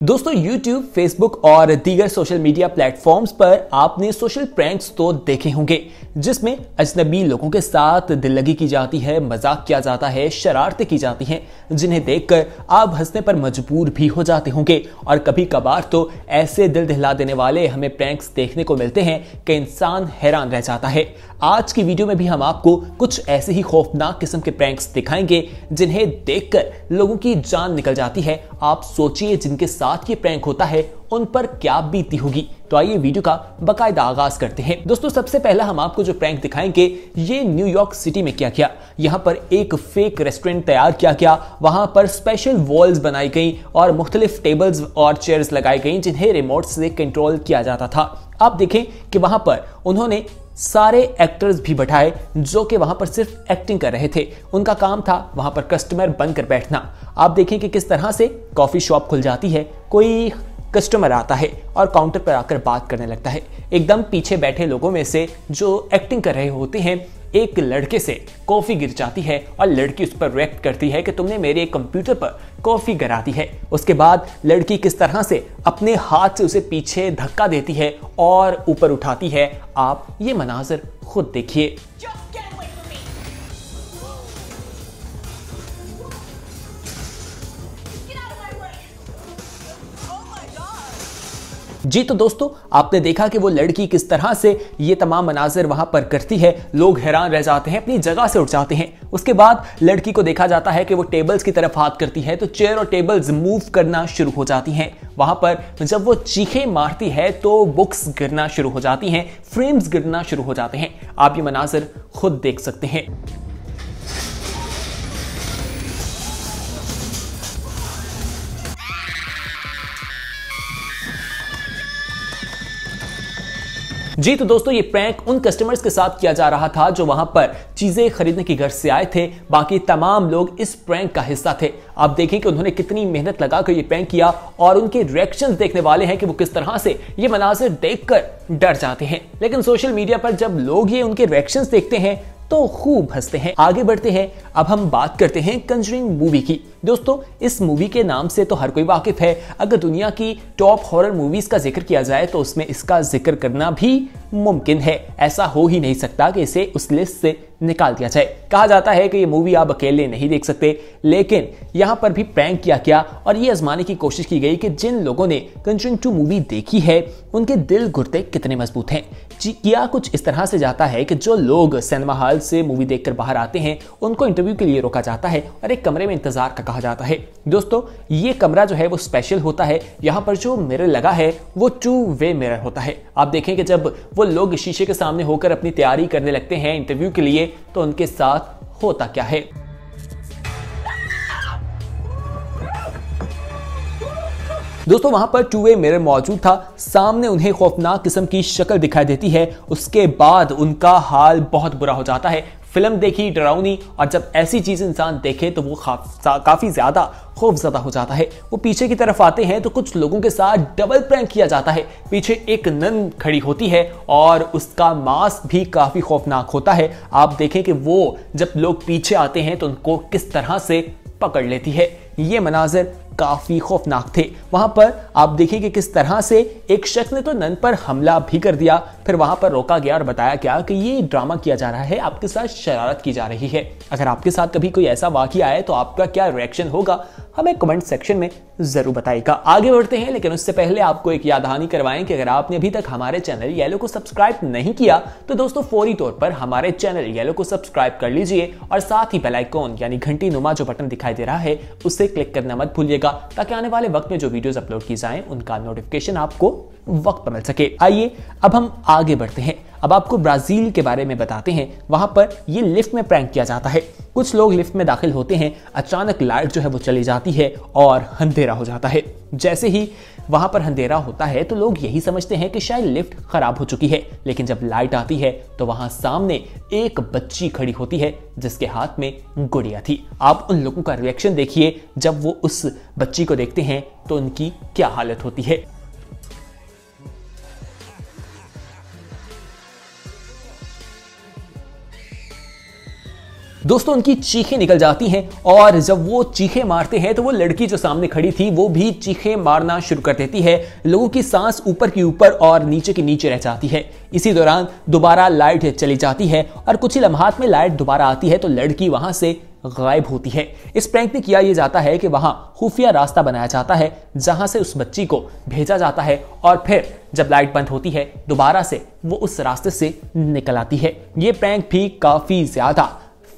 दोस्तों YouTube, Facebook और दीगर सोशल मीडिया प्लेटफॉर्म्स पर आपने सोशल प्रैंक्स तो देखे होंगे जिसमें अजनबी लोगों के साथ दिल्लगी की जाती है, मजाक किया जाता है, शरारतें की जाती हैं जिन्हें देखकर आप हंसने पर मजबूर भी हो जाते होंगे। और कभी कभार तो ऐसे दिल दहला देने वाले हमें प्रैंक्स देखने को मिलते हैं कि इंसान हैरान रह जाता है। आज की वीडियो में भी हम आपको कुछ ऐसे ही खौफनाक किस्म के प्रैंक्स दिखाएंगे जिन्हें देखकर लोगों की जान निकल जाती है। आप सोचिए जिनके साथ ये प्रैंक होता है उन पर क्या बीती होगी। तो आइए वीडियो का बाकायदा आगाज करते हैं। दोस्तों सबसे पहला हम आपको जो प्रैंक दिखाएंगे ये न्यूयॉर्क सिटी में किया गया। यहाँ पर एक फेक रेस्टोरेंट तैयार किया गया, वहां पर स्पेशल वॉल्स बनाई गई और मुख्तलिफ टेबल्स और चेयर्स लगाई गई जिन्हें रिमोट से कंट्रोल किया जाता था। आप देखें कि वहां पर उन्होंने सारे एक्टर्स भी बैठाए जो कि वहां पर सिर्फ एक्टिंग कर रहे थे। उनका काम था वहां पर कस्टमर बनकर बैठना। आप देखें कि किस तरह से कॉफी शॉप खुल जाती है, कोई कस्टमर आता है और काउंटर पर आकर बात करने लगता है। एकदम पीछे बैठे लोगों में से जो एक्टिंग कर रहे होते हैं एक लड़के से कॉफी गिर जाती है और लड़की उस पर रिएक्ट करती है कि तुमने मेरे कंप्यूटर पर कॉफी गिरा दी है। उसके बाद लड़की किस तरह से अपने हाथ से उसे पीछे धक्का देती है और ऊपर उठाती है। आप ये मनाजर खुद देखिए। जी तो दोस्तों आपने देखा कि वो लड़की किस तरह से ये तमाम मनाजिर वहां पर करती है। लोग हैरान रह जाते हैं, अपनी जगह से उठ जाते हैं। उसके बाद लड़की को देखा जाता है कि वो टेबल्स की तरफ हाथ करती है तो चेयर और टेबल्स मूव करना शुरू हो जाती हैं। वहां पर जब वो चीखें मारती है तो बुक्स गिरना शुरू हो जाती हैं, फ्रेम्स गिरना शुरू हो जाते हैं। आप ये मनाजिर खुद देख सकते हैं। जी तो दोस्तों ये प्रैंक उन कस्टमर्स के साथ किया जा रहा था जो वहां पर चीजें खरीदने की घर से आए थे। बाकी तमाम लोग इस प्रैंक का हिस्सा थे। आप देखें कि उन्होंने कितनी मेहनत लगाकर ये प्रैंक किया और उनके रिएक्शंस देखने वाले हैं कि वो किस तरह से ये मनाजिर देखकर डर जाते हैं। लेकिन सोशल मीडिया पर जब लोग ये उनके रिएक्शंस देखते हैं तो खूब हंसते हैं। आगे बढ़ते हैं, अब हम बात करते हैं कंजरिंग मूवी की। दोस्तों इस मूवी के नाम से तो हर कोई वाकिफ है। अगर दुनिया की टॉप हॉरर मूवीज का जिक्र किया जाए तो उसमें इसका जिक्र करना भी मुमकिन है। ऐसा हो ही नहीं सकता कि इसे उस लिस्ट से निकाल दिया जाए। कहा जाता है कि ये मूवी आप अकेले नहीं देख सकते, लेकिन यहां पर भी प्रैंक किया गया और ये आजमाने की कोशिश की गई कि जिन लोगों ने कंजरिंग 2 मूवी देखी है उनके दिल गुर्दे कितने मजबूत हैं। किया कुछ इस तरह से जाता है कि जो लोग सिनेमा हॉल से मूवी देखकर बाहर आते हैं उनको इंटरव्यू के लिए रोका जाता है और एक कमरे में इंतजार का कहा जाता है। दोस्तों ये कमरा जो है वो स्पेशल होता है। यहाँ पर जो मिरर लगा है वो 2 वे मिरर होता है। आप देखें कि जब वो लोग शीशे के सामने होकर अपनी तैयारी करने लगते हैं इंटरव्यू के लिए तो उनके साथ होता क्या है। दोस्तों वहां पर 2 वे मिरर मौजूद था। सामने उन्हें खौफनाक किस्म की शक्ल दिखाई देती है। उसके बाद उनका हाल बहुत बुरा हो जाता है। फिल्म देखी डरावनी और जब ऐसी चीज इंसान देखे तो वो काफी ज्यादा खौफजदा हो जाता है। वो पीछे की तरफ आते हैं तो कुछ लोगों के साथ डबल प्रैंक किया जाता है। पीछे एक नन खड़ी होती है और उसका मास्क भी काफी खौफनाक होता है। आप देखें कि वो जब लोग पीछे आते हैं तो उनको किस तरह से पकड़ लेती है। ये मनाजिर काफी खौफनाक थे। वहां पर आप देखिए कि किस तरह से एक शख्स ने तो नन पर हमला भी कर दिया। फिर वहां पर रोका गया और बताया गया कि ये ड्रामा किया जा रहा है, आपके साथ शरारत की जा रही है। अगर आपके साथ कभी कोई ऐसा वाकया आए तो आपका क्या रिएक्शन होगा हमें कमेंट सेक्शन में जरूर बताइएगा। आगे बढ़ते हैं, लेकिन उससे पहले आपको एक याद दहानी करवाएं कि अगर आपने अभी तक हमारे चैनल येलो को सब्सक्राइब नहीं किया तो दोस्तों फौरी तौर पर हमारे चैनल येलो को सब्सक्राइब कर लीजिए और साथ ही बेल आइकॉन यानी घंटी नुमा जो बटन दिखाई दे रहा है उसे क्लिक करना मत भूलिएगा ताकि आने वाले वक्त में जो वीडियोस अपलोड की जाएं उनका नोटिफिकेशन आपको वक्त पर मिल सके। आइए अब हम आगे बढ़ते हैं। अब आपको ब्राजील के बारे में बताते हैं। वहां पर ये लिफ्ट में प्रैंक किया जाता है। कुछ लोग लिफ्ट में दाखिल होते हैं, अचानक लाइट जो है वो चली जाती है और अंधेरा हो जाता है। जैसे ही वहां पर अंधेरा होता है तो लोग यही समझते हैं कि शायद लिफ्ट खराब हो चुकी है, लेकिन जब लाइट आती है तो वहां सामने एक बच्ची खड़ी होती है जिसके हाथ में गुड़िया थी। आप उन लोगों का रिएक्शन देखिए जब वो उस बच्ची को देखते हैं तो उनकी क्या हालत होती है। दोस्तों उनकी चीखें निकल जाती हैं और जब वो चीखें मारते हैं तो वो लड़की जो सामने खड़ी थी वो भी चीखें मारना शुरू कर देती है। लोगों की सांस ऊपर की ऊपर और नीचे की नीचे रह जाती है। इसी दौरान दोबारा लाइट चली जाती है और कुछ ही लम्हात में लाइट दोबारा आती है तो लड़की वहां से गायब होती है। इस प्रैंक में किया यह जाता है कि वहां खुफिया रास्ता बनाया जाता है जहां से उस बच्ची को भेजा जाता है और फिर जब लाइट बंद होती है दोबारा से वो उस रास्ते से निकल आती है। यह प्रैंक भी काफी ज्यादा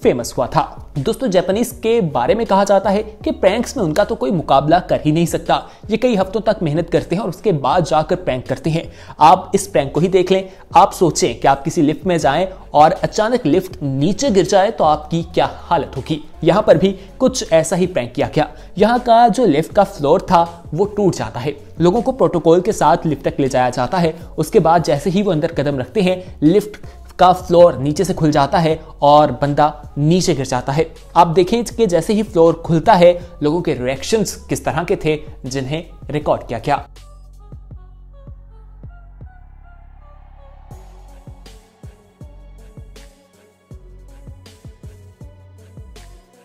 फेमस हुआ था। दोस्तों जापानीज के बारे में कहा जाता है कि प्रैंक्स में उनका तो कोई मुकाबला कर ही नहीं सकता। ये कई हफ्तों तक मेहनत करते हैं और उसके बाद जाकर प्रैंक करते हैं। आप इस प्रैंक को ही देख लें। आप सोचें कि आप किसी लिफ्ट में जाएं और अचानक लिफ्ट नीचे गिर जाए तो आपकी क्या हालत होगी। यहां पर भी कुछ ऐसा ही प्रैंक किया गया। यहां का जो लिफ्ट का फ्लोर था वो टूट जाता है। लोगों को प्रोटोकॉल के साथ लिफ्ट तक ले जाया जाता है। उसके बाद जैसे ही वो अंदर कदम रखते हैं लिफ्ट का फ्लोर नीचे से खुल जाता है और बंदा नीचे गिर जाता है। आप देखें कि जैसे ही फ्लोर खुलता है लोगों के रिएक्शंस किस तरह के थे जिन्हें रिकॉर्ड किया गया।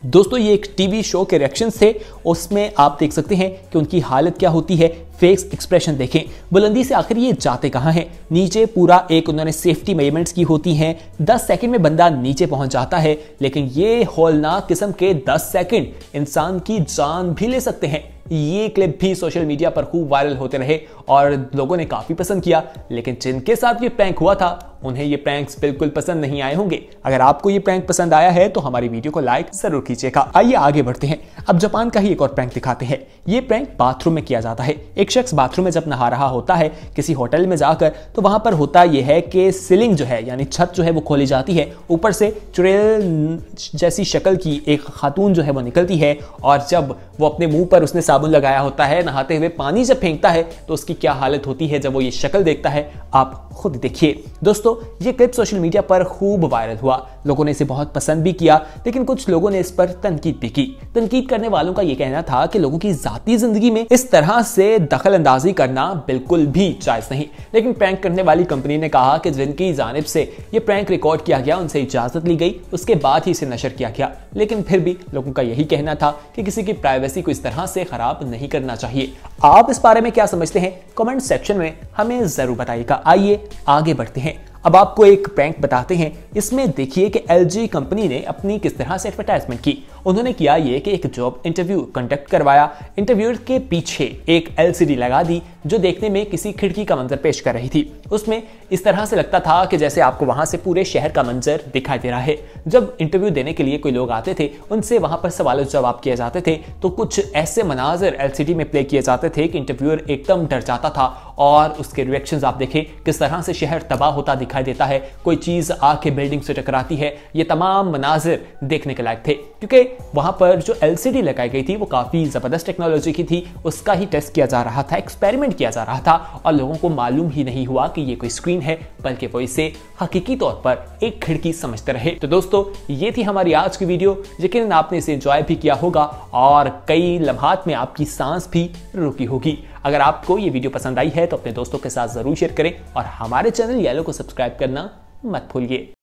दोस्तों ये एक टीवी शो के रिएक्शंस थे। उसमें आप देख सकते हैं कि उनकी हालत क्या होती है। फेस एक्सप्रेशन देखें। बुलंदी से आखिर ये जाते कहां हैं। नीचे पूरा एक उन्होंने सेफ्टी मेजरमेंट्स की होती हैं। 10 सेकंड में बंदा नीचे पहुंच जाता है लेकिन ये हौलनाक किस्म के 10 सेकंड इंसान की जान भी ले सकते हैं। ये क्लिप भी सोशल मीडिया पर खूब वायरल होते रहे और लोगों ने काफी पसंद किया। लेकिन जिनके साथ ये प्रैंक हुआ था उन्हें ये प्रैंक्स बिल्कुल पसंद नहीं आए होंगे। अगर आपको ये प्रैंक पसंद आया है तो हमारी वीडियो को लाइक जरूर कीजिएगा। आइए आगे बढ़ते हैं। अब जापान का ही एक और प्रैंक दिखाते हैं। ये प्रैंक बाथरूम में किया जाता है। एक शख्स बाथरूम में जब नहा रहा होता है किसी होटल में जाकर तो वहां पर होता यह है कि सीलिंग जो है यानी छत जो है वो खोली जाती है। ऊपर से चुड़ैल जैसी शक्ल की एक खातून जो है वो निकलती है और जब वो अपने मुंह पर उसने साबुन लगाया होता है नहाते हुए पानी जब फेंकता है तो उसकी क्या हालत होती है जब वो ये शक्ल देखता है आप खुद देखिए। दोस्तों ये क्लिप सोशल मीडिया पर खूब वायरल हुआ। लोगों ने इसे बहुत पसंद भी किया लेकिन कुछ लोगों ने इस पर तनकीद भी की। तनकीद करने वालों का यह कहना था कि लोगों की जाती जिंदगी में इस तरह से दखल अंदाजी करना बिल्कुल भी जायज नहीं। लेकिन प्रैंक करने वाली कंपनी ने कहा कि जिनकी जानिब से ये प्रैंक रिकॉर्ड किया गया उनसे इजाजत ली गई उसके बाद ही इसे नशर किया गया। लेकिन फिर भी लोगों का यही कहना था कि किसी की प्राइवेसी को इस तरह से खराब नहीं करना चाहिए। आप इस बारे में क्या समझते हैं कमेंट सेक्शन में हमें जरूर बताइएगा। आइए आगे बढ़ते हैं। अब आपको एक प्रैंक बताते हैं। इसमें देखिए कि LG कंपनी ने अपनी किस तरह से एडवर्टाइजमेंट की। उन्होंने किया ये कि एक जॉब इंटरव्यू कंडक्ट करवाया। इंटरव्यूअर के पीछे एक LCD लगा दी जो देखने में किसी खिड़की का मंजर पेश कर रही थी। उसमें इस तरह से लगता था कि जैसे आपको वहां से पूरे शहर का मंजर दिखाई दे रहा है। जब इंटरव्यू देने के लिए कोई लोग आते थे उनसे वहां पर सवाल जवाब किए जाते थे तो कुछ ऐसे मनाजर LCD में प्ले किए जाते थे कि इंटरव्यूअर एकदम डर जाता था और उसके रिएक्शंस आप देखें किस तरह से शहर तबाह होता दिखाई देता है। कोई चीज आके बिल्डिंग से टकराती है। ये तमाम मनाजिर देखने के लायक थे क्योंकि वहां पर जो LCD लगाई गई थी वो काफी जबरदस्त टेक्नोलॉजी की थी। उसका ही टेस्ट किया जा रहा था, एक्सपेरिमेंट किया जा रहा था और लोगों को मालूम ही नहीं हुआ कि ये कोई स्क्रीन है बल्कि वो इसे हकीकी तौर पर एक खिड़की समझते रहे। तो दोस्तों ये थी हमारी आज की वीडियो। यकीनन आपने इसे एंजॉय भी किया होगा और कई लम्हात में आपकी सांस भी रुकी होगी। अगर आपको ये वीडियो पसंद आई है तो अपने दोस्तों के साथ जरूर शेयर करें और हमारे चैनल येलो को सब्सक्राइब करना मत भूलिए।